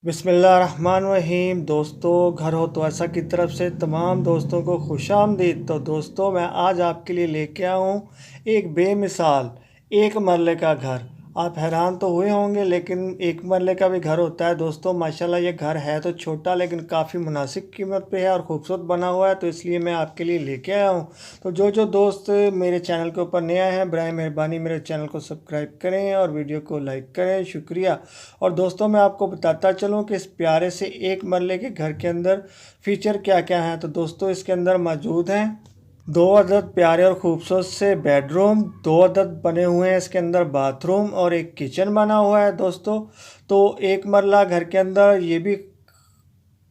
बिस्मिल्लाहिर्रहमानिर्रहीम। दोस्तों, घर हो तो ऐसा की तरफ से तमाम दोस्तों को खुशामदीद। तो दोस्तों, मैं आज आपके लिए लेके आया हूँ एक बेमिसाल एक मरले का घर। आप हैरान तो हुए होंगे, लेकिन एक मरले का भी घर होता है। दोस्तों माशाल्लाह, ये घर है तो छोटा लेकिन काफ़ी मुनासिब कीमत पे है और ख़ूबसूरत बना हुआ है, तो इसलिए मैं आपके लिए लेके आया हूँ। तो जो दोस्त मेरे चैनल के ऊपर नए आए हैं, बराए मेहरबानी मेरे चैनल को सब्सक्राइब करें और वीडियो को लाइक करें, शुक्रिया। और दोस्तों, मैं आपको बताता चलूँ कि इस प्यारे से एक मरले के घर के अंदर फीचर क्या क्या हैं। तो दोस्तों, इसके अंदर मौजूद हैं 2 अदद प्यारे और ख़ूबसूरत से बेडरूम, 2 अदद बने हुए हैं इसके अंदर बाथरूम और एक किचन बना हुआ है। दोस्तों, तो एक मरला घर के अंदर ये भी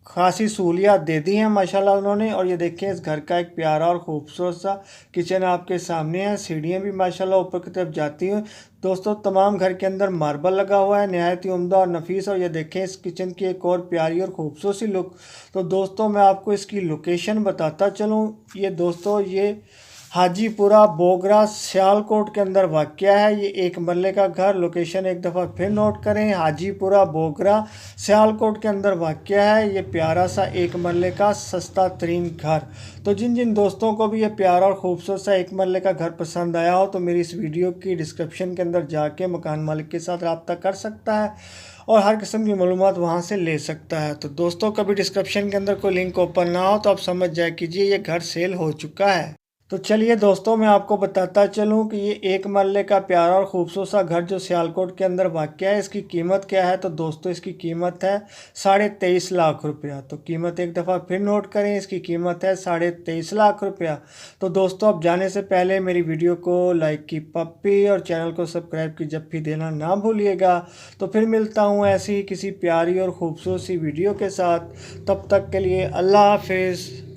खासी सहूलियात दे दी हैं माशाल्लाह उन्होंने। और ये देखिए, इस घर का एक प्यारा और ख़ूबसूरत सा किचन आपके सामने है। सीढ़ियाँ भी माशाल्लाह ऊपर की तरफ जाती हैं। दोस्तों, तमाम घर के अंदर मार्बल लगा हुआ है, नहायत ही उम्दा और नफीस। और ये देखें इस किचन की एक और प्यारी और ख़ूबसूरत सी लुक। तो दोस्तों, मैं आपको इसकी लोकेशन बताता चलूँ। ये दोस्तों, ये हाजीपुरा बोगरा सियालकोट के अंदर वाक़या है ये एक मरले का घर। लोकेशन एक दफ़ा फिर नोट करें, हाजीपुरा बोगरा सियालकोट के अंदर वाक़या है ये प्यारा सा एक मरले का सस्ता तरीन घर। तो जिन जिन दोस्तों को भी ये प्यारा और ख़ूबसूरत सा एक मरले का घर पसंद आया हो, तो मेरी इस वीडियो की डिस्क्रिप्शन के अंदर जाके मकान मालिक के साथ रब्ता कर सकता है और हर किस्म की मालूमात वहाँ से ले सकता है। तो दोस्तों, कभी डिस्क्रिप्शन के अंदर कोई लिंक ओपन ना हो तो आप समझ जाए कीजिए ये घर सेल हो चुका है। तो चलिए दोस्तों, मैं आपको बताता चलूं कि ये एक मरले का प्यारा और ख़ूबसूरत सा घर जो सियालकोट के अंदर वाक़या है, इसकी कीमत क्या है। तो दोस्तों, इसकी कीमत है 23.5 लाख रुपया। तो कीमत एक दफ़ा फिर नोट करें, इसकी कीमत है 23.5 लाख रुपया। तो दोस्तों, अब जाने से पहले मेरी वीडियो को लाइक की पप्पी और चैनल को सब्सक्राइब की जप्पी देना ना भूलिएगा। तो फिर मिलता हूँ ऐसी ही किसी प्यारी और ख़ूबसूरत सी वीडियो के साथ। तब तक के लिए अल्लाह हाफिज़।